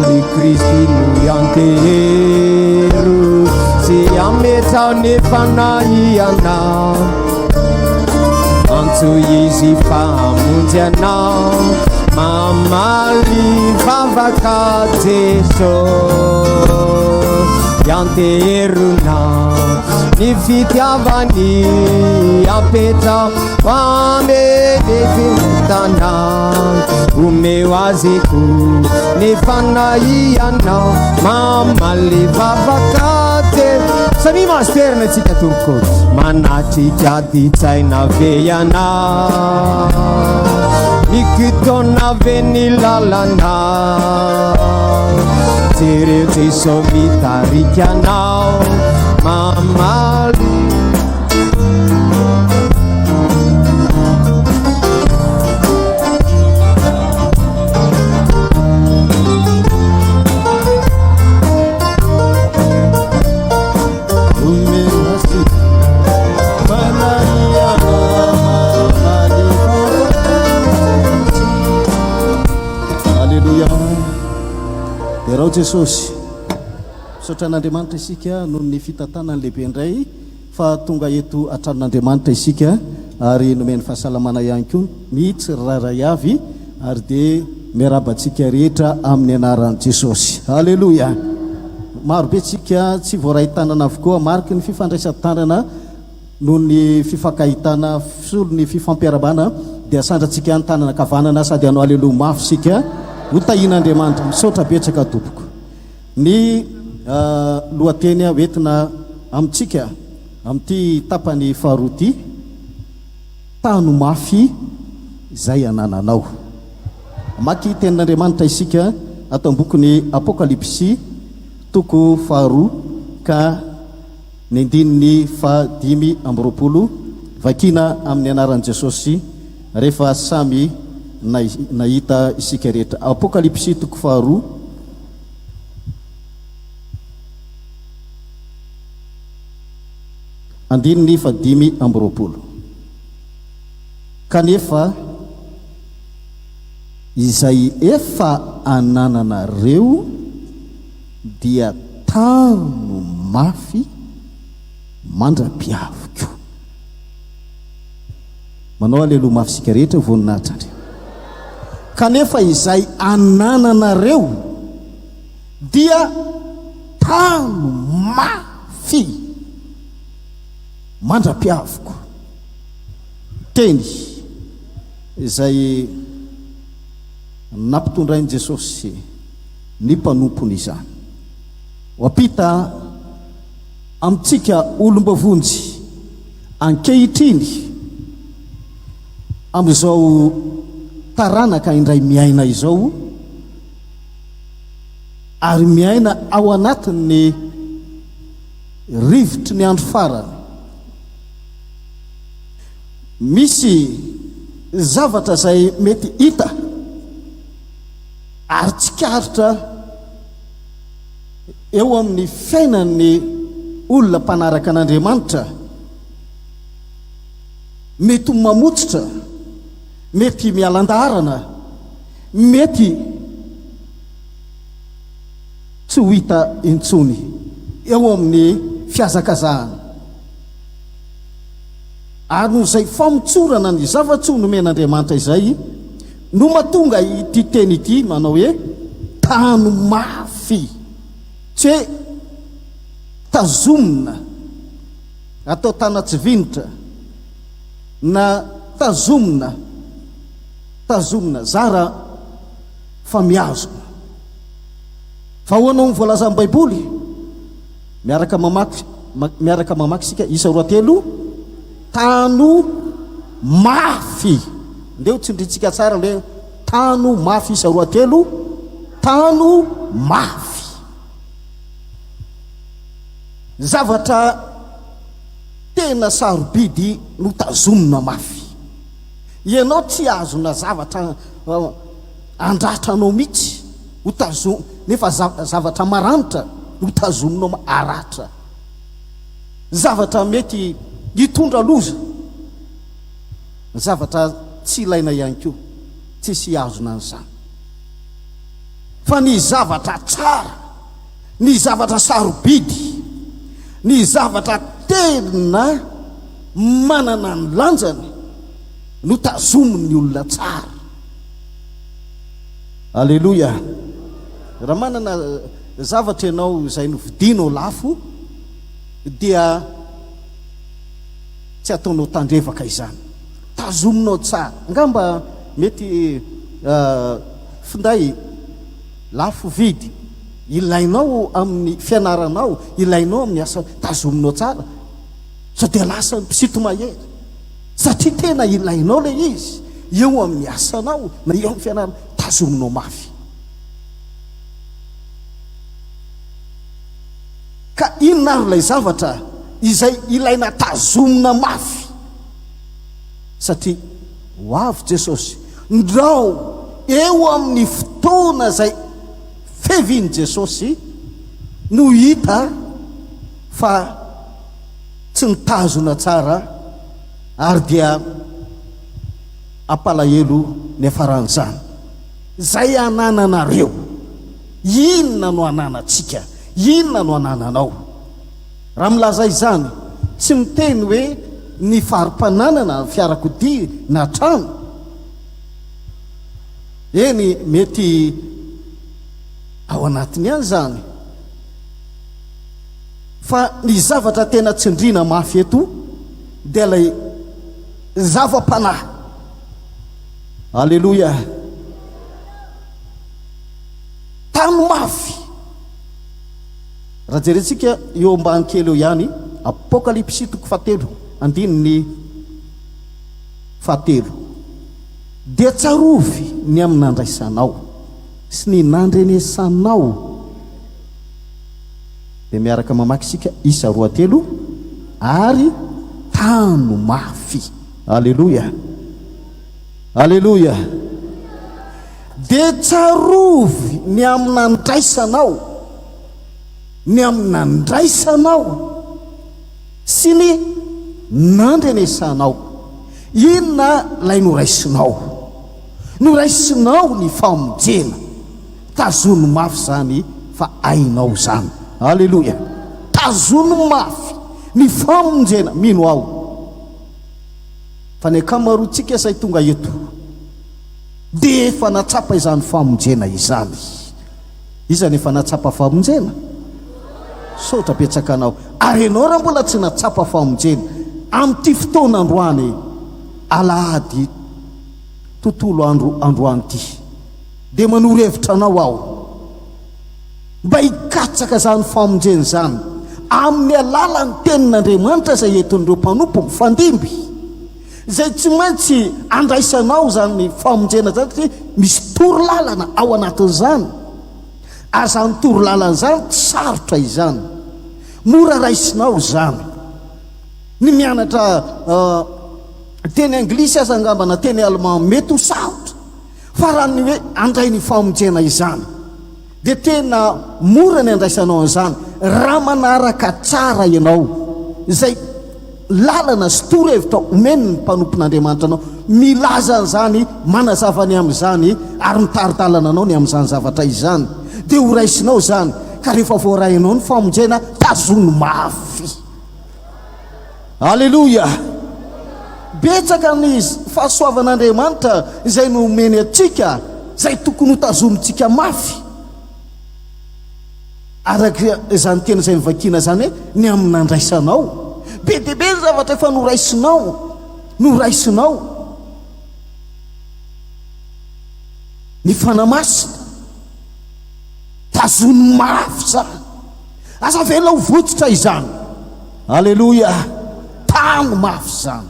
ny Kristy no iantehero sy ametao nefanahiana antso izy famonjy anao mamaly vavaka Jeso ianteherona ny fitiavany apetrao amelefetana omeo azeko nefanahianao mamaly vavaka Jeso samy masterina tsika tompokoty manatrika ditsaina veyana mikitona ve ny lalana jereo Jeso mitarikanao mamaly Rao Jesosy sotran'Andriamanitra isika noho ny fitantanany lehibe indray fa tonga eto atranon'Andriamanitra isika ary nomeny fahasalamana ihany koa mihitsy raray avy ary dia miarabantsika rehetra amin'ny anaran'i Jesosy. Halleloia. Marobe tsika tsy voaray tanana avokoa mariky ny fifandraisan-tanana noho ny fifankahitana solo ny fifampiarabana dia sandratsika ny tanana kavanana sady hanao halleloia mafy sika notahin'Andriamanitra misaotra betsaka tompoko. Ny lohateny hoentina amintsika amin'ity tapany faharoa ity tano mafy izay anananao. Maky tenin'Andriamanitra isika atao ambokiny Apokalipsy toko faharoa ka ny andininy fahadimy amby roapolo vakina amin'ny anaran'i Jesosy rehefa samy nahita isika rehetra. Apokalipsy toko faharoa andininy fahadimy amby roapolo. Kanefa izay efa anananareo dia tano mafy mandra-piaviko. Manao halleloia mafy sika rehetra voninahitra. Kanefa izay anananareo dia tano mafy mandra-piaviko. Teny izay nampitondrainy Jesosy ny mpanompony izany wapita amintsika olombavonjy ankehitriny amin'izao taranaka indray miaina izao ary miaina ao anatin'ny rivotry ny andro farany. Misy zavatra izay mety hita ary tsikaritra eo amin'ny fiainan'ny olona mpanaraka an'Andriamanitra, mety mamotsitra, mety mialandarana, mety tsy ho hita intsony eo amin'ny fiazakazahana. Ary noho izay famotsorana ny zava-tsoa nomen'Andriamanitra izay no mahatonga ity teny ity manao hoe tano mafy, tsy hoe tazomina atao tanatsivinitra na tazomina zara fa miazona. Fa hoanao ny voalazan'ny Baiboly miaraka mamaky sika isa roa telo tano mafy. Ndeo tsindritsika tsara le tano mafy isa roa telo tano mafy. Zavatra tena sarobidy no tazomina mafy. Ianao tsy azona zavatra andratranao mihitsy ho tazomina, nefa zavatra maranitra no tazominao aratra. Zavatra mety hitondra loza, zavatra tsy ilaina ihany koa, tsy sy azona an'izany. fa ny zavatra tsara, ny zavatra sarobidy, ny zavatra tena manana ny lanjany no tazominy olona tsara. Alleloia. Raha manana zavatra ianao izay novidinao lafo dia tsy ataonao tandrefaka izany, tazominao tsara. Ngamba mety finday lafo vidy ilainao amin'ny fianaranao, ilainao amin'ny asa, tazominao tsara sao dia lasa mpisito mahery satria tena ilainao le izy eo amin'ny asanao na eo amin'ny fianarana, tazominao mafy. Ka inona ary ilay zavatra izay ilaina tazomina mafy? Satria ho avy Jesosy, ndrao eo amin'ny fotoana izay feviany Jesosy no hita fa tsy nitazona tsara ary dia ampalahelo ny afaran'izany. Zay anananareo, inona no ananantsika, inona no anananao? Raha milaza izany tsy miteny hoe ny farim-pananana fiarakodia na trano, eny mety ao anatiny ihany zany, fa ny zavatra tena tsindrina mafy eto dia ilay zava-panahy. Alleloia. Tany mafy. Raha jerentsika eo ambany kely eo ihany, Apokalipsy 7:7, dia tsarovy ny amin'ny nandraisanao sy ny nandrenesanao. Dia miaraka mamaky isika Isa 2:3, ary tano mafy. Alleluia. Alleluia. Dia tsarovy ny amin'ny nandraisanao, ny amin'ny nandraisanao sy ny nandrenesanao. Inona lay noraisinao? Noraisinao ny famonjena, tazono mafy zany fa ainao zany. Alleluia. Tazono mafy ny famonjena, mino aho fa ny akamaroantsika izay tonga eto dia efa natsapa izany famonjena izany. Iza ny efa natsapa famonjena? Sotra petsakanao. Ary ianao raha mbola tsy natsapa famonjena amin'ity fotoana androany, alahady tontolo androany ity, dia manoro-hevitra anao aho mba hikatsaka zany famonjena zany amin'ny alalan'ny tenin'Andriamanitra izay entin'ireo mpanompo mifandimby, izay tsy maintsy andraisanao zany ny famonjena zany, satria misy toro-lalana ao anatin'izany. Azany toro-lalana zany tsy sarotra izany, mora raisinao zany. Ny mianatra teny anglisy aza angambana teny allemand mety ho sarotra, fa raha ny hoe andray ny famonjena izany dia tena mora ny andraisanao an'izany raha manaraka tsara ianao izay lalana sy toro-hevitra omeny ny mpanompon'Andriamanitra anao, milaza an'izany, manazavany amin'izany ary mitari-dalana anao ny amin'izany zavatra izany, dia ho raisinao zany. Ka rehefa voarahinao ny famonjena, tazono mafy. Alleluia. Betsaka ny fahasoavan'Andriamanitra izay nomeny atsika, izay tokony ho tazomintsika mafy. Araka izany tena izay mivakina zany hoe ny amin'ny nandraisanao, be dia be ny zavatra efa noraisinao, ny fanamasina, tazono mafy zany. Aza vela ho votsitra izany. Alleluia. Tano mafy zany.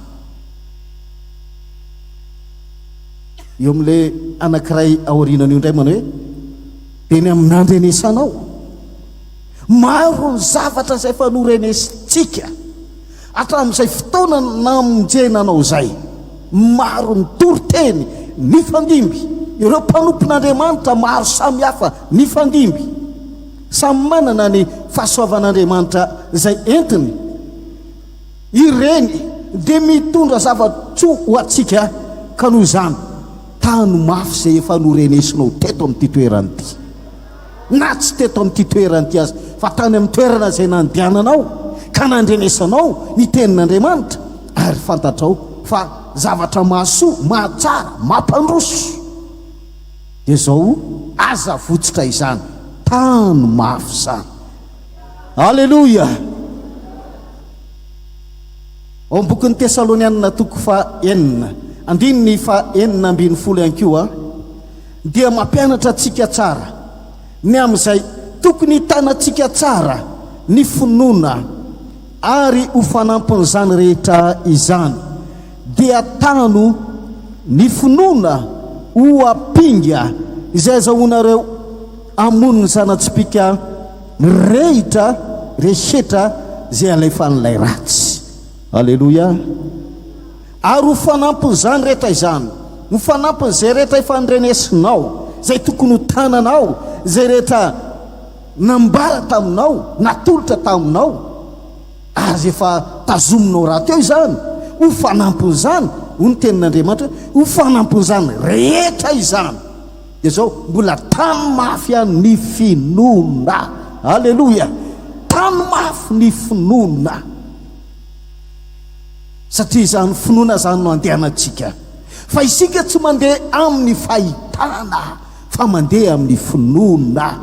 Eo amin'ilay anankiray aorianan'io indray manao hoe dia ny amin'ny nandrenesanao. Maro ny zavatra izay efa norenesintsika hatramin'izay fotoana namonjenanao zay. Maro ny toriteny, ny fandimby, ireo mpanompon'Andriamanitra maro samy hafa ny fandimby, samy manana ny fahasoavan'Andriamanitra izay entiny. Ireny dia mitondra zavatsoa ho atsika, ka noho izany tano mafy izay efa norenesinao teto amin'ity toerana ity. na tsy teto amin'ity toerany ty azy fa tany amin'ny toerana izay nandiananao ka nandrenesanao ny tenin'Andriamanitra ary fantatrao fa zavatra mahasoa mahatsara mampandroso dia zao aza votsitra izany tany mafy zany. Alleloia. Ao amin'ny bokin'ny Tesalonianina toko faha 4 andininy faha 9 ihany dia mampianatra antsika tsara ny amin'izay tokony hitanantsika tsara ny finoana ary ho fanampin'izany rehetra izany dia tano ny finoana ho apinga izay azahoanareo amoniny zanatsipika rehitra rehetra zay alefan'ilay ratsy. Alleluia. Ary ho fanampin'izany rehetra izany, ho fanampin'izay rehetra ifandrenesinao zay tokony ho tananao, zay rehetra nambara taminao, natolotra taminao ary efa tazominao raha teo izany, ho fanampin'izany ho ny tenin'Andriamanitra, ho fanampin'izany rehetra izany dia zao mbola tany mafy ny finoana. Alleluia. Tany mafy ny finoana satria izany finoana zany no andehanantsika fa isika tsy mandeha amin'ny fahitana fa mandeha amin'ny finoana.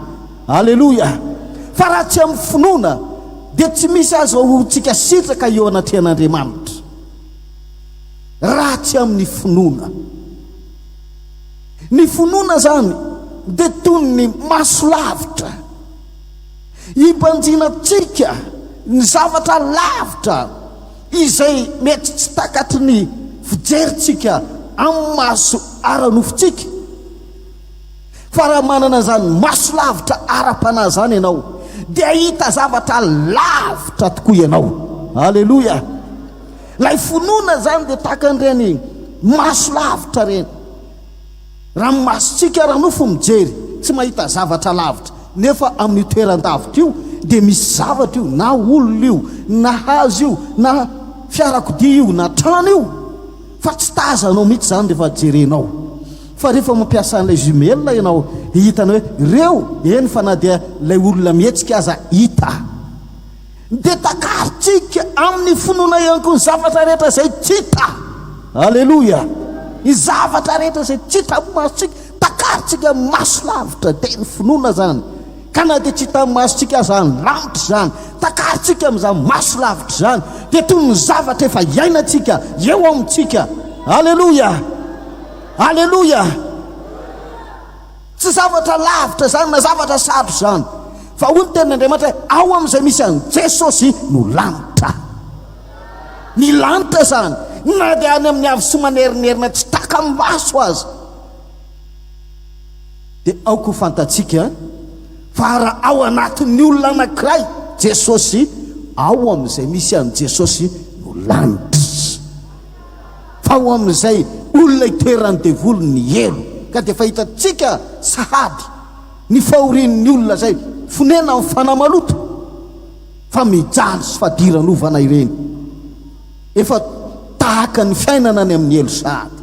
Alleluia. Fa raha tsy amin'ny finoana dia tsy misy azahoantsika sitraka eo anatrihan'Andriamanitra raha tsy amin'ny finoana. Ny finoana zany dia toy ny maso lavitra hibanjinantsika ny zavatra lavitra izay mety tsy takatry ny fijerintsika amin'ny maso ara-nofontsika. Fa raha manana zany maso lavitra ara-panahy zany ianao dia hita zavatra lavitra tokoa ianao. Alleluia. Lay finoana zany dia takan'ireny maso lavitra reny. Raha masontsika ara-nofo mijery tsy mahita zavatra lavitra, nefa amin'ny toeran-davitra io dia misy zavatra io, na olona io, na hazo io, na fiarakodia io, na trano io, fa tsy tazanao mihitsy zany rehefa jerenao. Fa rehefa mampiasa an'ilay jumelle ianao hitanao hoe reo eny fa na dia ilay olona mihetsika aza hita. Dia takaritsika amin'ny finoana ihany koa ny zavatra rehetra izay tsy hita. Alleluia. Ny zavatra rehetra izay tsy hita amin'ny masontsika takaritsika maso lavitra dia ny finoana zany. Ka na dia tsy hita amin'ny masontsika zany lamitra zany, takaritsika amin'izany maso lavitra zany dia toy ny zavatra efa iainantsika eo amintsika. Alleluia. Alleluia. Tsy zavatra lavitra zany na zavatra sarotra zany fa hoy ny tenin'Andriamanitra ao amin'izay misy an' Jesosy no lanitra. Ny lanitra zany na dia any amin'ny avy sy manerinerina tsy taka amin'ny maso azy dia aoko fantatsika fa raha ao anatin'ny olona anankiray Jesosy, ao amin'izay misy an' Jesosy no lanitra. Fa ao amin'izay olona itoerany devolo ny elo ka dia fahitatsika sahady ny fahorian'ny olona zay fonena amin'ny fanamaloto fa mijaly sy fadiran'ovana ireny efa tahaka ny fiainana any amin'ny elo sahady.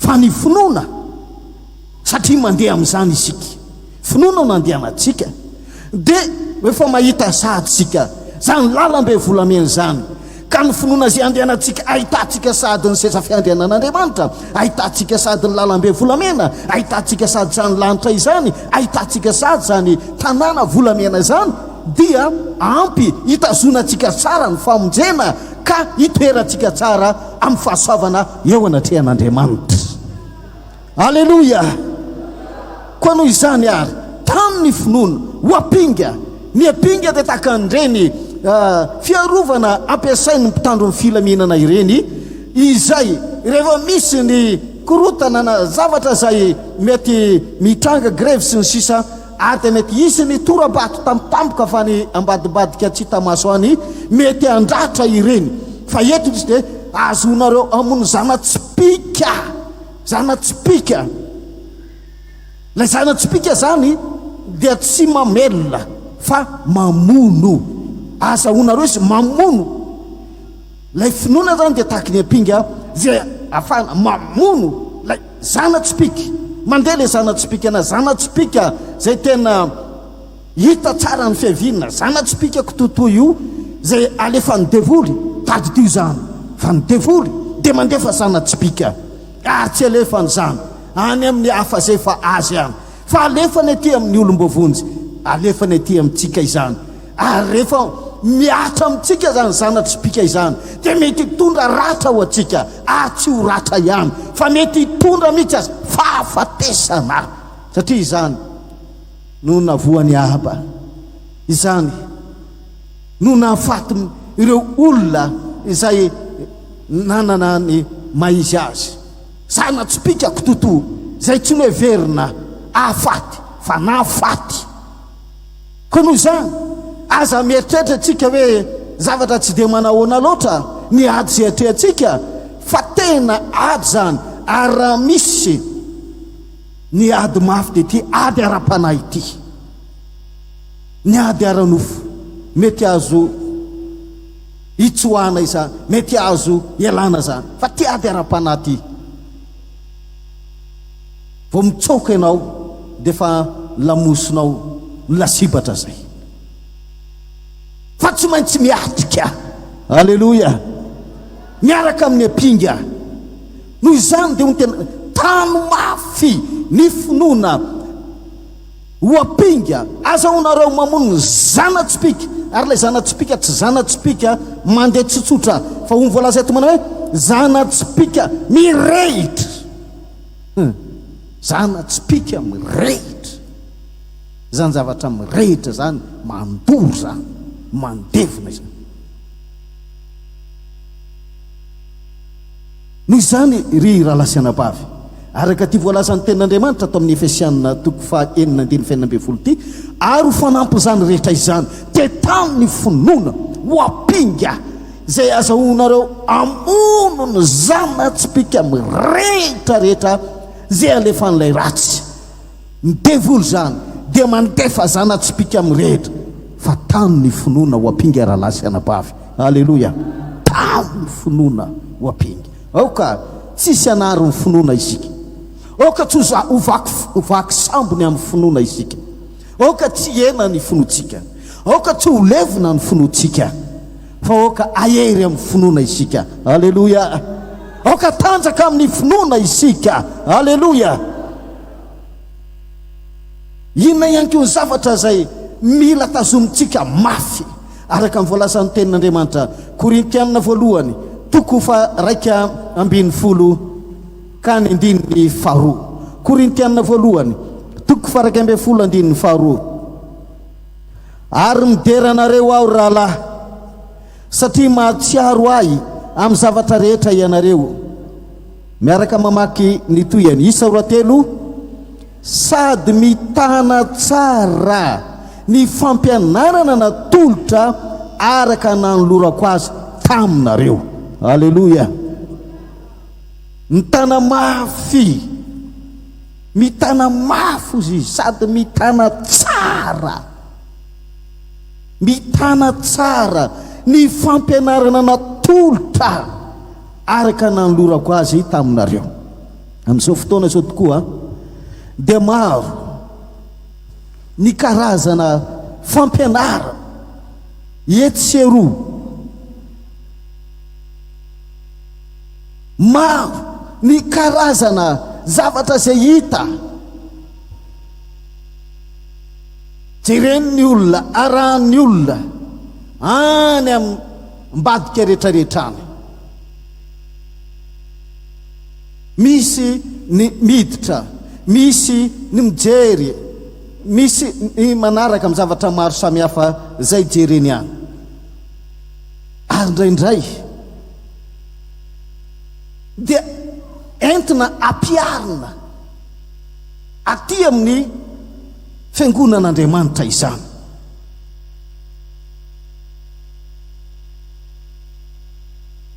Fa ny finoana satria mandeha amin'izany isika, finoana no nandehanantsika dia efa mahita sahady sika zany lalambe volamena zany. Ka ny finoana zay andehanantsika ahitantsika sahady ny seza fiandrianan'Andriamanitra, ahitantsika sahady ny lalambe volamena, ahitantsika sahady zany lanitra izany, ahitantsika sahady zany tanàna volamena zany dia ampy hitazonantsika tsara ny famonjena ka hitoerantsika tsara amin'ny fahasoavana eo anatrehan'Andriamanitra. Alleluia. Koa noho izany ary tamin'ny finoana ho apinga, ny apinga dia takan'ireny fiarovana ampiasain'ny mpitandro ny filaminana ireny izay rehefa misy ny korotana na zavatra zay mety mitranga greve sy ny sisa ary dia mety isy ny torabato tampotampoka fa ny ambadibadika tsy tamaso any mety andratra ireny. Fa eto izy dia azonareo amony zanatsipika. Zanatsipika, lay zanatsipika zany dia tsy mamelona fa mamono. Azahoanareo izy mamono. Lay finoana zany dia taky ny apinga zay afahana mamono lay zanatsipika mandeha le zanatsipika na zanatsipika zay tena hita tsara ny fiavinana, zanatsipika kototo io zay alefa ny devoly tady dio zany fa ny devoly de mandefa zanatsipika ary tsy alefa ny zany any amin'ny hafa zay fa azy any fa alefa ny aty amin'ny olombovonjy, alefa ny aty amintsika izany ary rehefa miatra amintsika zany zanatsipika izany de mety hitondra ratra ho atsika ary tsy ho ratra ihany fa mety hitondra mihitsy azy fahafatesana satria izany no navoany aba, izany no nahafaty ireo olona izay nanana ny maizy azy. Zanatsipika kototo zay tsy hoe verina ahafaty fa nahafaty ko noho izany aza mieritreritra atsika hoe zavatra tsy de manahoana loatra ny ady zay atrehatsika fa tena ady zany ary raha misy ny ady mafy de ty ady ara-panahy ity, ny ady ara-nofo mety azo hitsoahana izany, mety azo ialana zany fa ty ady ara-panahy ty vao mitsoka ianao de fa lamosonao lasibatra zay fa tsy maintsy miatrika. Alleloia, miaraka amin'ny apinga noho izany de tena tano mafy ny finoana ho apinga azahoanareo mamono zanatsipika ary le zanatsipika tsy zanatsipika mandeha tsotsotra fa ho voalaza eto mana hoe zanatsipika mirehitra, zanatsipika mirehitra zany zavatra mirehitra zany mandoro zany mandevina izany noho izany ry raha lasianabavy araka ty voalazan'ny tenin'Andriamanitra atao amin'ny Efesianina 4:9-10 ty ary ho fanampy zany rehetra izany de tamin'ny finoana ho apinga zay azahoanareo amono ny zanatsipika mirehitra rehetra zay alefan'ilay ratsy ny devoly zany de mandefa zanatsipika mirehitra fa tamin'ny finoana ho apinga raha lasianabavy. Alleluia, tamin'ny finoana ho apinga aoka tsisy anary ny finoana isika, aoka tsy hovaky sambony amin'ny finoana isika, aoka tsy ena ny finoatsika, aoka tsy ho levina ny finoatsika fa aoka ahery amin'ny finoana isika. Alleluia, aoka tanjaka amin'ny finoana isika. Alleluia, inona ihany koa ny zavatra zay mila tazomitsika mafy araka ny voalazan'ny tenin'Andriamanitra Korintianina 1:2-12 ka ny 2. Korintianina 1:2-12 ary mideranareo aho rahalahy satria mahatsiaro ahy amin'ny zavatra rehetra ianareo. Miaraka mamaky ny toyany Isa 3:3 sady mitana tsara ny fampianarana natolotra araka nanolorako azy taminareo. Alleluia, mitana mafy, mitana mafy izy sady mitana tsara ny fampianarana natolotra araka nanolorako azy taminareo. Amin'izao fotoana izao tokoa de maro ny karazana fampianarana etseroa, maro ny karazana zavatra zay hita jeren'ny olona arahan'ny olona any amin'ny mbadika rehetrarehetrany. Misy ny miditra, misy ny mijery, misy ny manaraka amin'ny zavatra maro samihafa zay jereny any. Ary indraindray dia entina ampiarina aty amin'ny fiangonan'Andriamanitra izany.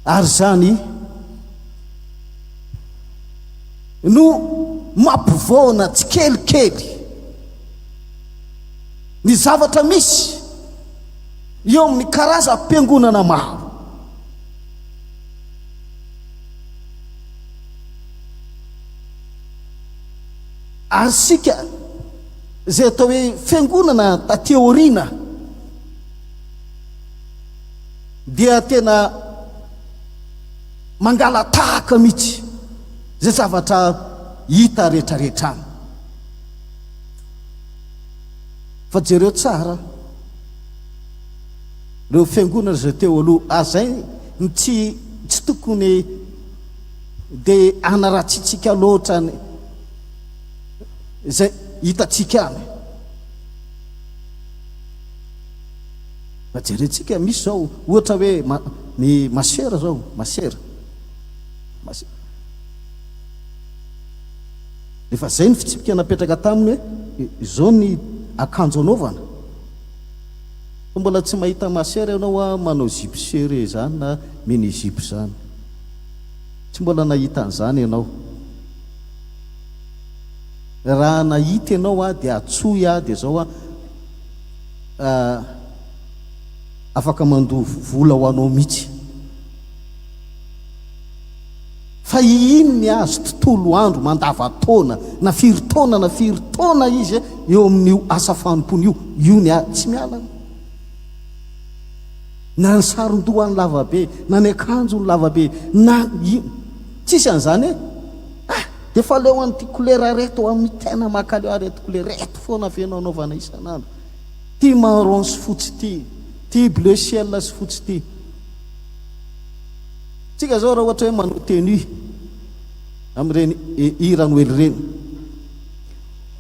Ary zany no mampivoana tsikelikely ny zavatra misy eo amin'ny karazam-piangonana maro. ary sika zay atao hoe fiangonana tateoriana dia tena mangala tahaka mihitsy zay zavatra hita rehetrarehetrany fa jereo tsara reo fiangonana zay teo aloha azay tsy tokony dia anaratsitsika loatra zay hitatsika any fa jerentsika misy zao ohatra hoe ny masera zao masera rehefa zay ny fitsipika napetraka taminy hoe zao ny akanjo anaovana fa mbola tsy mahita masera ianao a manao zipo sere zany na mini zipo zany tsy mbola nahita an'izany ianao raha nahita ianao a dia atsoy a dia zao a afaka mandovo vola ho anao mihitsy fa ino ny azo tontolo andro mandava-taona na firy taona izy eo amin'io asa fanompoana io ny tsy miala na ny saron-doha ny lavabe na ny akanjo ny lavabe na tsisy an'izany dia fa leo an'ity kolera reto amin'ny tena makaleo areto kolera reto foana fenao anaovana isan'andro ty marron sy fotsy ty bleu ciel sy fotsy ty tsika zao raha ohatra hoe manao tenue amin'ireny irany oely reny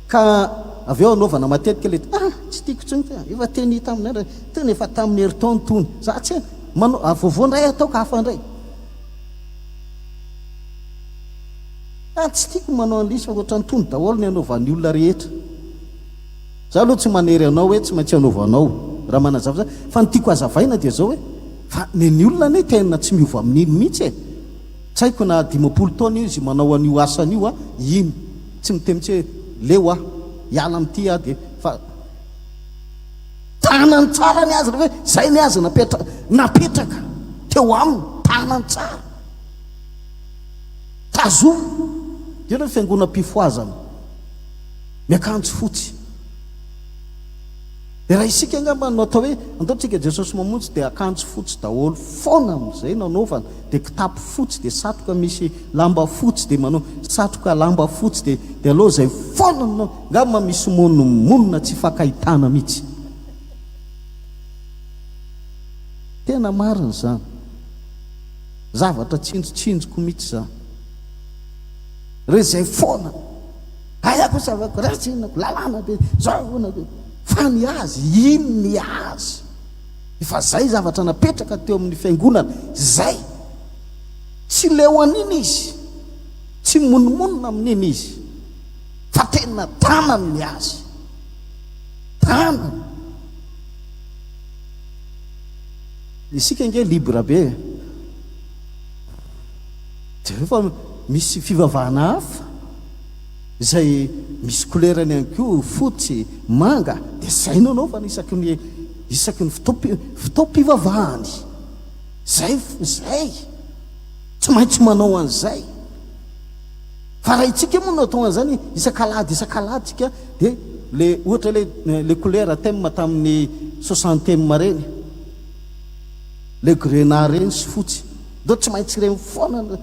ka avy eo anaovana matetika le tsy tiako tsony efa tenue taminay tena efa tamin'ny heritaony tony za tsy manao vovoandray atao ka hafa ndray tsy tiako manao an'lisy fa ohatra ny tony daholo ny anaovan'ny olona rehetra za aloha tsy manery anao hoe tsy maintsy anaovanao raha manazava za fa ny tiako azavaina dia zao hoe fa ny olona ne tena tsy miova amin'iny mihitsy tsy haiko na 10 taona izy manao an'io asan'io iny tsy mitemitsy hoe leo hiala amin'ity dia fa tanany tsara ny azy hoe zay ny azy napetraka teo aminy tanany tsara tazo dia reo fiangonam-pifoazana miakanjo fotsy dia raha isika angamba no atao hoe andaotsika Jesosy mamonjy dia akanjo fotsy daholo foana amin'izay nanaovana dia kitapo fotsy dia satroka misy lamba fotsy dia manao satroka lamba fotsy dia aloha zay foana nanao ngamba misy monina tsy fakahitana mihitsy tena marina zany zavatra tsinjotsinjoko mihitsy zany re zay foana ayako zavako ratsinako lalàna be zaona be fa ny azy ino ny azy efa zay zavatra napetraka teo amin'ny fiangonana zay tsy leo an'iny izy tsy monimonina amin'iny izy fa tena tanany ny azy tanany isika nge libra be rehefa misy fivavahana hafa zay misy kolerany ihany koa fotsy manga dia zay nanaovana isaky ny fitaom-pivavahany zay tsy maintsy manao an'izay fa raha itsika moa no atao an'izany isan-kalady tsika dia le ohatra le kolera thème tamin'ny 60 reny le grenat reny sy fotsy do tsy maintsy reny foana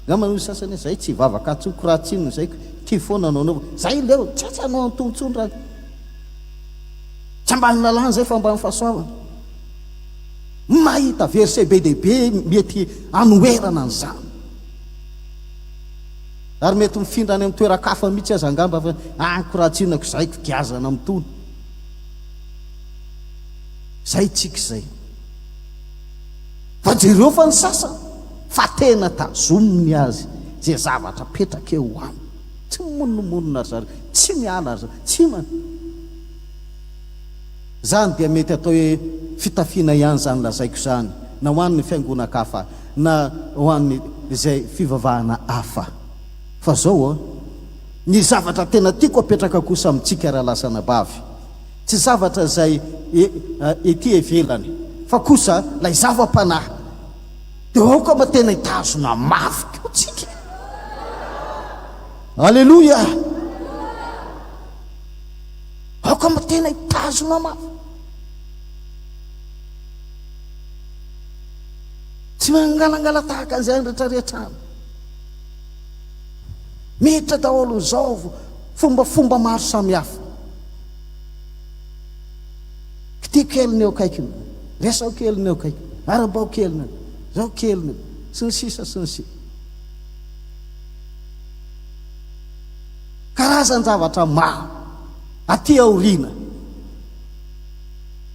ngamanao sasany zay tsy vavaka tsoko raha tsinony zay ty foana nanao zay leo tsy anao antontsony raha tsy ambanina lany zay fa ambany fahasoavana mahita verset be dehibe mety anoerana an'izany ary mety mifindrany amin'ny toerakafa mihitsy aza angamba fa korahatsinako zayko giazana amitony zay tsika zay fa jereo fa ny sasany fa tena tazominy azy zay zavatra petraka eo aminy tsy monimonina ry zary tsy miala ry zary tsy zany dia mety atao hoe fitafiana ihany zany lazaiko zany na ho an'ny fiangonakafa na ho an'ny zay fivavahana hafa fa zao ny zavatra tena tiako apetraka kosa amintsika raha lasana bavy tsy zavatra zay ety evelany fa kosa lay zava-panahy dia aoka ma tena hitazona mafy ko tsika alleloia koma tena hitazona mafy tsy mangalangala tahaka an'izay rehetrarehetrany mihitra daholo zao fombafomba maro samihafa kity keliny eo akaikiny resao keliny eo akaikiny arabao keliny zao keliny sy ny sisa sy ny sisa karazan-javatra maro aty aoriana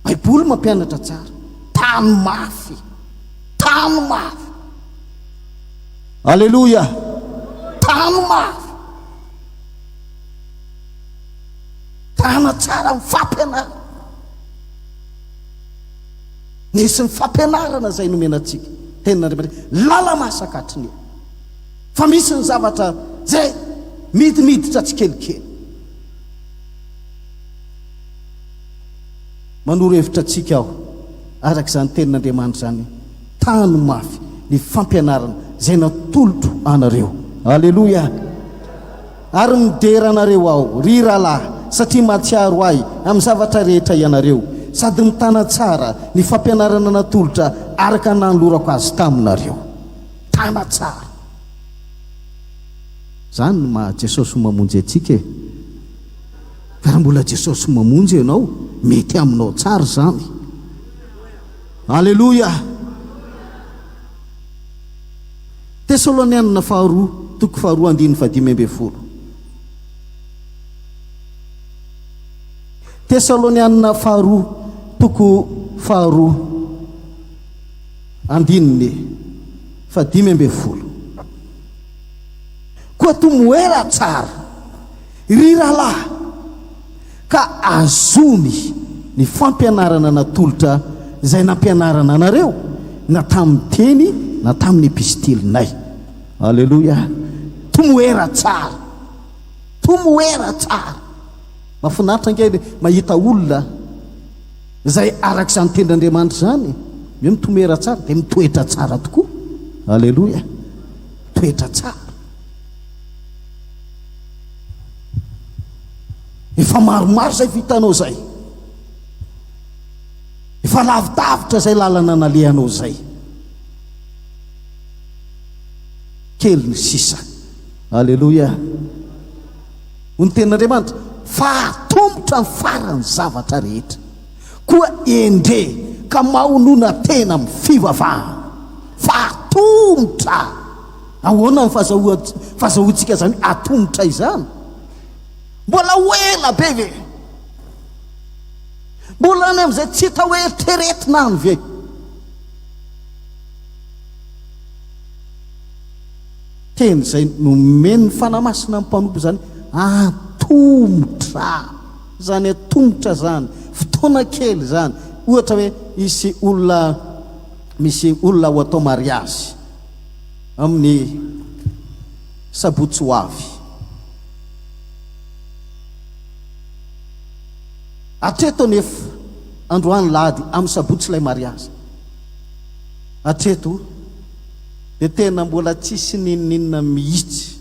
baiboly mampianatra tsara tany mafy alleluia tany mafy tana tsara mifampianarana nisy ny fampianarana zay nomenatsika tenin'Andriamanitra lala masakatry ny fa misy ny zavatra zay midimiditra tsikelikely manoro hevitra atsika aho arak'izany tenin'Andriamanitra zany tany mafy ny fampianarana zay natolotro anareo alleluia ary mideranareo aho ry rahalahy satria mahatsiaro ahy amin'ny zavatra rehetra ianareo sady mitana tsara ny fampianarana natolotra araka nanolorako azy taminareo tana tsara zany no maha Jesosy mamonjy atsika ka raha mbola Jesosy mamonjy ianao mety aminao tsara zany alleluia Tesalonianina faharoa toko faharoa andiny fadimy amby folo Tesalonianina faharoa toko faharoa andininy fadimy amby folo koa tomoera tsara ry rahalahy ka azony ny fampianarana natolotra zay nampianarana anareo na tamin'ny teny na tamin'ny epistilinay alleluia tomoera tsara mahafinaritra angely mahita olona zay arak'izany tendrandriamanitra zany mio mitomoera tsara dia mitoetra tsara tokoa alleluia toetra tsara efa maromaro zay vitanao zay efa lavidavitra zay lalana nalehanao zay kely ny sisa alleluia ho ny tenin'Andriamanitra fahatombotra ny farany zavatra rehetra koa endre ka mahonona tena amin'ny fivavahana fahatombotra ahoana ny fahazahoantsika zany atombotra izany mbola hoela be ve mbola any amin'izay tsy hita hoe eritreretina any ve teny zay nomeny fanamasina amin'ny mpanompo zany atombotra zany atombotra zany fotoana kely zany ohatra hoe misy olona ho atao mariazy amin'ny sabotsy ho avy atreto nefa androany lady amin'ny sabotsy ilay mariazy atreto dia tena mbola tsisy ninninina mihitsy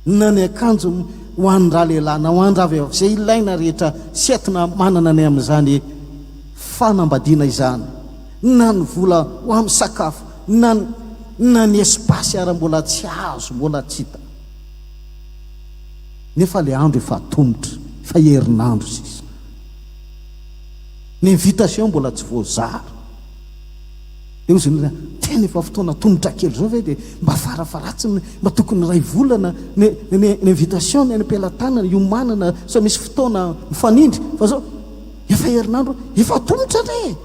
na ny akanjo ho an'ndraha lehilahy na ho an'ndraha vehivavy zay ilaina rehetra sy entina manana ny amin'izany fanambadiana izany na ny vola ho amin'ny sakafo na ny espasy ary mbola tsy azo mbola tsy hita nefa le andro efa tombotra fa herinandro sisa ny invitation mbola tsy voazara dia ozy ny tena efa fotoana tombotra kely zao ve dia mba farafaratsiny mba tokony ray volana ny invitation ny ampelantanana iomanana so misy fotoana mifanindry fa zao efa herinandro efa tombotra ndre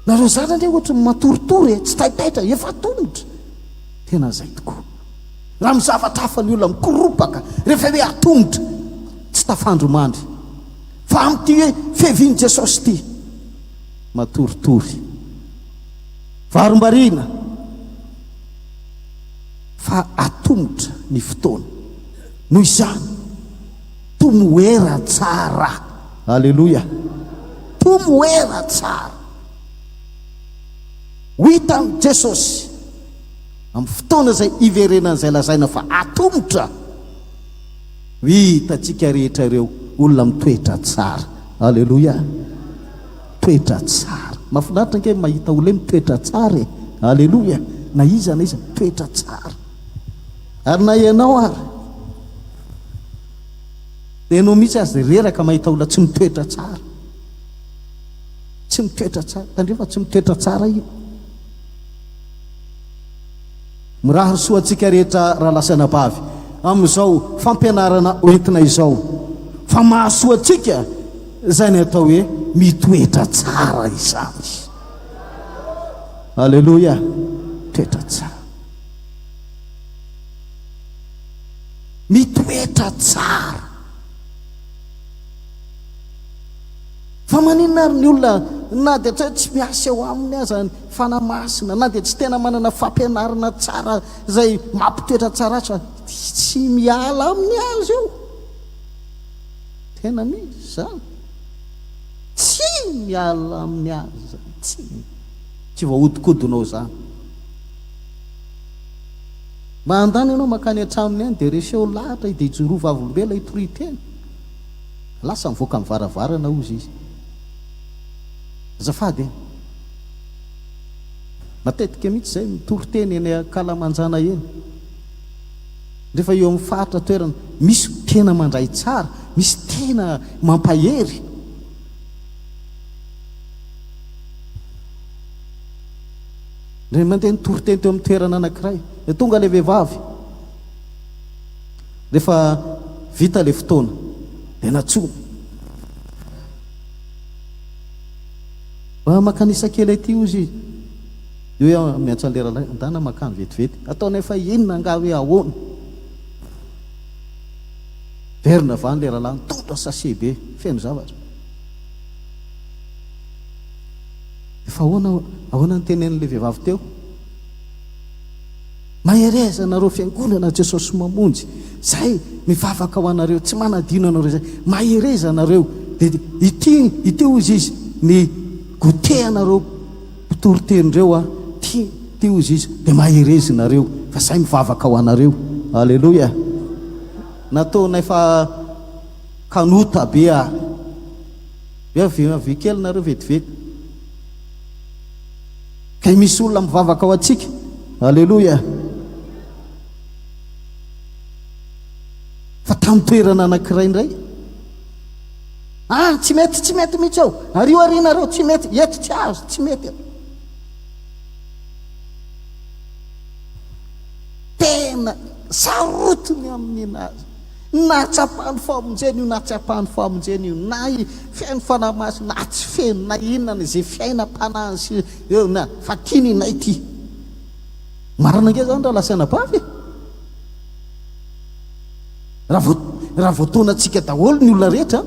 nareo zana ndre ohatra matoritory tsy taitaitra efa tombotra tena zay tokoa raha mizavatra hafa ny olona mikoropaka rehefa hoe atombotra tsy tafandro mandry fa amin'ity hoe fehviany Jesosy ity matoritory varombariana fa atombotra ny fotoana noho izany tomoera tsara alleluia tomoera tsara ho hitany Jesosy amin'ny fotoana zay iverenan'izay lazaina fa atombotra ho hitatsika rehetra ireo olona mitoetra tsara. Aleloia. Toetra tsara. Mahafinaritra nke mahita olona mitoetra tsara e. Aleloia. Na iza toetra tsara. Ary na ianao ary ianao mihitsy azy reraka mahita olona tsy mitoetra tsara. Tsy mitoetra tsara. Tandrefa tsy mitoetra tsara io. Mirahary soa antsika rehetra raha lasana bavy amin'izao fampianarana oentina izao. Fa mahasoa antsika zay ny atao hoe mitoetra tsara izany. Aleloia. Toetra tsara. Mitoetra tsara. Fa maninona ary ny olona na dia tsy miasa eo aminy aza fanamasina, na dia tsy tena manana fampianarana tsara zay mampitoetra tsara fa tsy miala amin'ny azy io. Tena misy zany. Tsy miala amin'ny azy. Tsy voahodikodinao zany. Mandany ianao makany an-tranony any dia reseo lahatra dia ijoroa vavolombela Toriteny. Lasa mivoaka amin'ny varavarana ozy izy. Azafady matetika mihitsy zay Toriteny eny Kalamanjana eny. Rehefa eo amin'ny faritra toerana misy tena mandray tsara, misy tena mampahery. Rehefa mandeha ny Toriteny teo amin'ny toerana anankiray, tonga ilay vehivavy rehefa vita ilay fotoana dia natsona. Makanisa kely aty ozy izy io miantsa lera ndana makany vetivety ataona efa inona nga hoe ahoana. Verina va ny lera lahy tondra sase be feno zavatra. Efa ahoana ny tenen'ilay vehivavy teo. Mahereza nareo fiangonana Jesosy mamonjy zay mivavaka ho anareo, tsy manadino anareo zay, mahereza nareo. Dia ity ozy izy ny gote anareo Toritenyreo a ty ozy izy dia maherezi nareo fa zay mivavaka ho anareo. Aleloia. Nataona efa kanota be vy kely nareo vetivety kay misy olona mivavaka ho antsika. Aleloia. Fa tamin'ny toerana anankiray indray tsy mety mihitsy ao ary io arinareo tsy mety eto tsy azo tsy mety. Tena sarotiny amin'inazy natsapahany famonjeny io, natsapahany famonjeny io, na fiaino fanamaso na tsy feno na inona zay fiaina mpanany sy na fa tiany inay ty. Marina nge zany raha lasana bavy raha voatona antsika daholo ny olona rehetra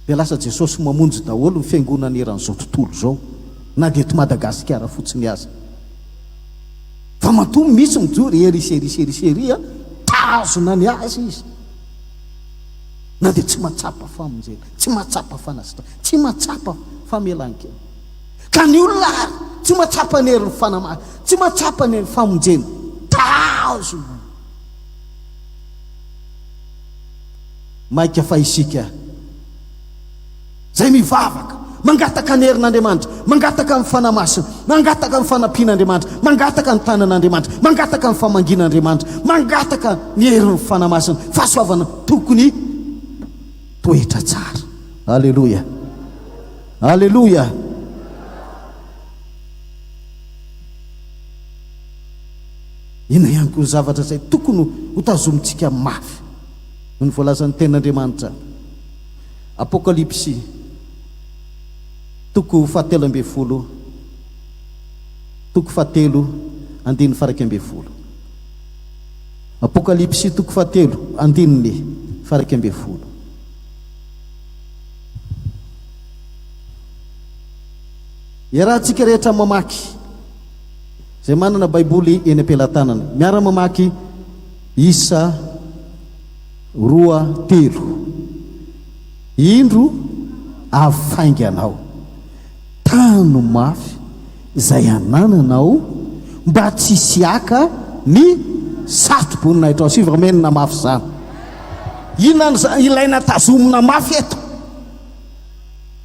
dia lasa Jesosy mamonjy daholo ny fiangonana eran'izao tontolo zao, na dia eto Madagasikara fotsiny aza. Fa matomy misy mijory erisery tazona ny azy izy, na dia tsy matsapa famonjena, tsy matsapa fanasitra, tsy matsapa famelan-kely. Ka ny olona ary tsy matsapa ny herin'ny fanamahy, tsy matsapa ny famonjena, tazona. Maika fa isika zay mivavaka mangataka ny herin'Andriamanitra, mangataka amin'ny fanamasina, mangataka amin'ny fanampian'Andriamanitra, mangataka ny tanan'Andriamanitra, mangataka ny famangin'Andriamanitra, mangataka ny herin'ny fanamasina, fahasoavana tokony toetra tsara. Aleloia. Aleloia. Ina ihany koa ny zavatra zay tokony ho tazomintsika mafy ny voalazan'ny ten'Andriamanitra. Apokalipsy toko 17 toko 7 andiny faraka amby folo. Apokalipsy toko 7 andiny faraka amby folo. Iarahantsika rehetra mamaky zay manana baiboly eny am-pelatanana, miara mamaky isa 2:3. Indro afainganao tano mafy zay anananao mba tsy siaka ny satroboninahitra ao. Sivamenina mafy zany. inona ilaina tazomina mafy eto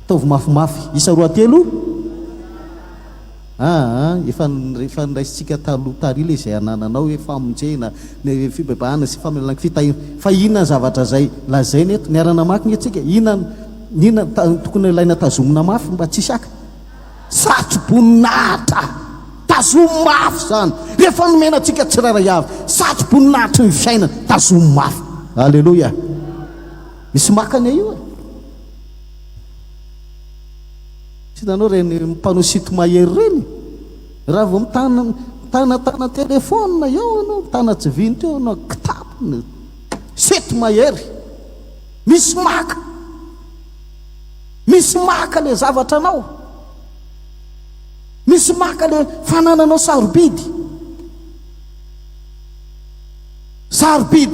taovy mafimafy isa roa telo efa nraisitsika taloha tary le zay anananao hoe famonjena ny fibebahana sy famelana fa inona zavatra zay lazainy eto niarana makiny atsika inona tokony ilaina tazomina mafy mba tsy saka satroboninahitra tazomo mafy zany rehefa nomena atsika tsiraray avy satroboninahitry ny fiainana tazomo mafy alleloia misy makany io sy tanao reny mpanao sito mahery reny raha vao mitana telefona eo anao mitana jiviny teo anao kitapony sito mahery misy maka le zavatra anao misy maka le fanananao sarobidy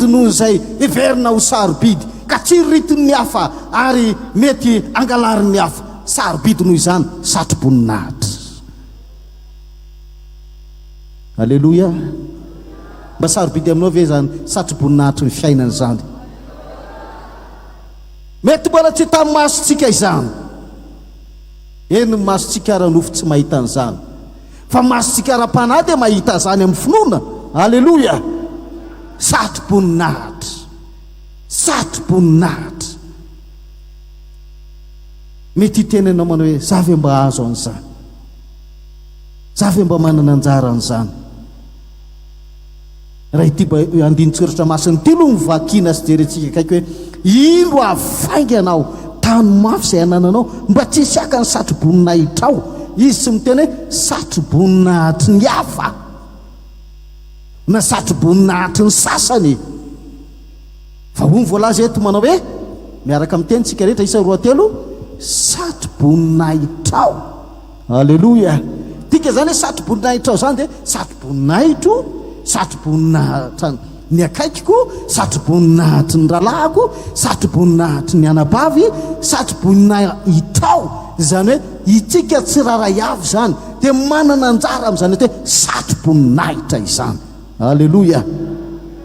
noho zay everina ho sarobidy ka tsy ritiny hafa ary mety angalarin'ny hafa sarobidy noho izany satroboninahitra alleloia mba sarobidy aminao ve zany satroboninahitra ny fiainana zany mety mbola tsy tamin'ny masotsika izany eny masotsika ara-nofo tsy mahita an'izany fa masotsika ara-panahy dia mahita zany amin'ny finoana alleloia satroboninahitra mety hitenenao manao hoe za ve mba azo an'izany za ve mba manana anjara an'izany raha ity mba andinitsoratra masiny ty loha mivakina sy jerentsika kaiky hoe ino avaingy anao tany mafy zay anananao mba tsy siaka ny satroboninahitra ao izy sy miteny hoe satroboninahitry ny hafa na satroboninahitry ny sasany fa ho nyvoalaza eto manao hoe miaraka miteny tsika rehetra isa roa telo satroboninahitra ao alleloia tika zany hoe satroboninahitra ao zany dia satroboninahitro satroboninahitra ny akaikiko satroboninahitry ny ralahako satroboninahitry ny anabavy satroboninahitra ao zany hoe itsika tsiraray avy zany dia manana anjara amin'izany hoe satroboninahitra izany alleloia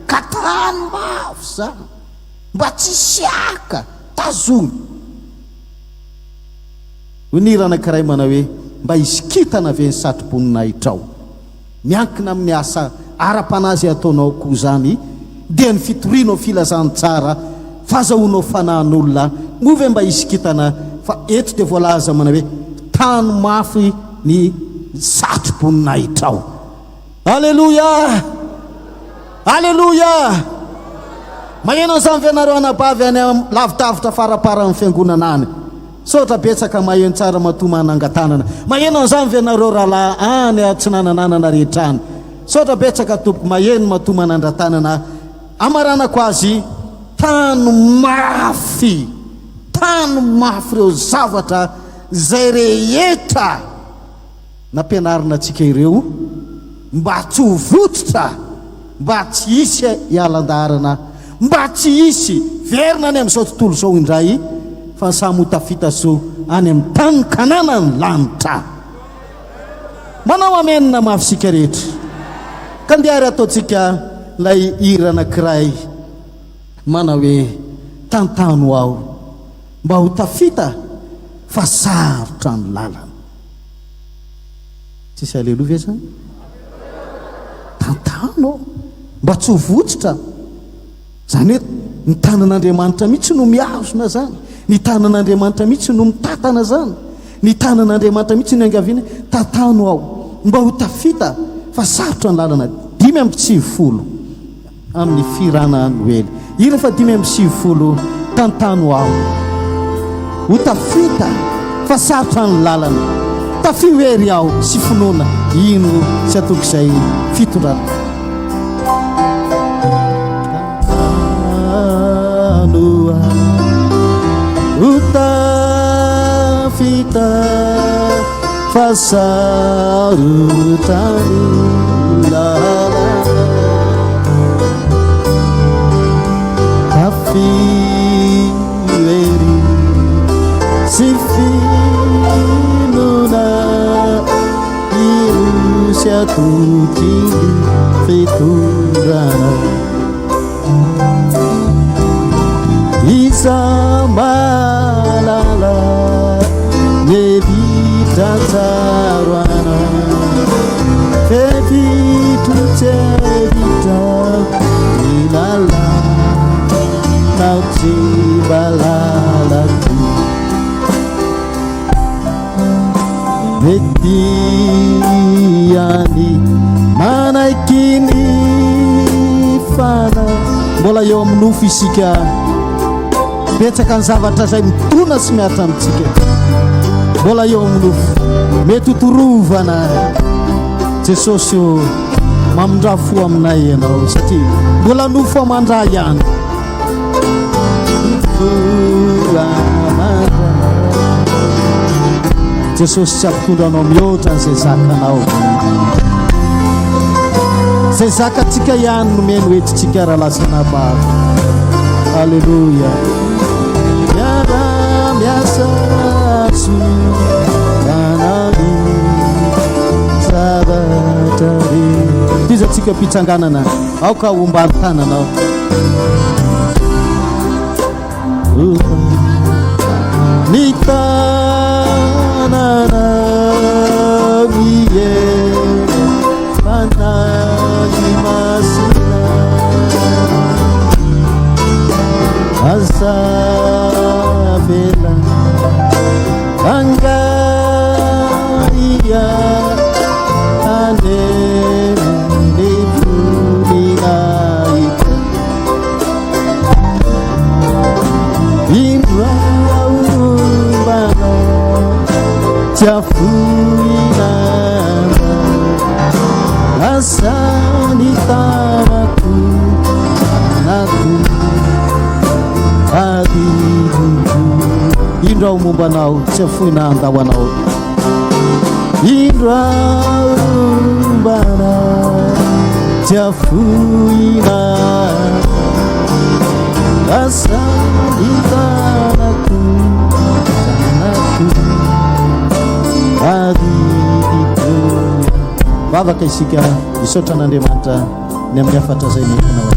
ka tany mafy zany mba tsy siaka tazomy honira anankiray manao hoe mba isikitana ve ny satroboninahitra ao miankina amin'ny asa ara-panazy ataonao koa zany dia ny fitorianao filazany tsara fahazahoanao fanahin'olona move mba isikitana fa eto dia voalaza manao hoe tany mafy ny satroboninahitra ao alleloia alleloia magneno an'izany venareo anabavy any lavitavitra farapara amin'ny fiangonana any sotra betsaka maheno tsara matomana angatanana magneno an'izany venareo rahalahy any tsy nanananana rehetra any sotra betsaka tompoko maheno matomana andratanana amaranako azy tany mafy reo zavatra zay rehetra nampianarina atsika ireo mba tsy ho vototra mba tsy hisy ialan-darana mba tsy hisy verina any amin'izao tontolo zao indray fa samy ho tafita so any amin'ny tany kanana ny lanitra manao amenina mafisika rehetra ka ndiary ataontsika lay hira anankiray manao hoe tantano aho mba ho tafita fa sarotra ny lalana tsisy aleloia zany tantano mba tsy ho votsitra zany hoe ny tanan'Andriamanitra mihitsy no miazona zany ny tanan'Andriamanitra mihitsy no mitatana zany ny tanan'Andriamanitra mihitsy ny angaviana tantano aho mba ho tafita fa sarotra ny lalana 5:10 amin'ny firana Noely ira fa 5:10 tantano aho ho tafita fa sarotra ny lalana tafihery aho sy finoana ino sy atoko izay fitondrana tantano aho ho tafita fa sarotra ny lalana tafihery sy finona ino sy atoky fitondrana malala nevita tarwana fevitu tevita ilala nauti balala tu mediani manaikini fana mbola eo amin'ny nofo isika betsaka ny zavatra zay mitona sy miatra amitsika mbola eo amin'ny nofo mety hotorovana Jesosy io mamindra fo aminay ianao satria mbola nofo amandra ihany Jesosy tsy ampitondra anao mihoatra n'izay zakanao zay zakatsika ihany nomeno hoetitsika raha lasana bava alleluia miara miasa azo anami zavatra re tizatsika mpitsanganana ao ka ombary tananao ny tanana miye fanany masina azavela angaia anenevuminaita indraumbana tiafuinana asanitamaku anatu adidiku indrau mombanao tiafuinandawanao indraumbana tiafuina asanitamaku anatu adidiku vavaka isika isotra n'Andriamanitra ny amin'ny afatra zay nentinao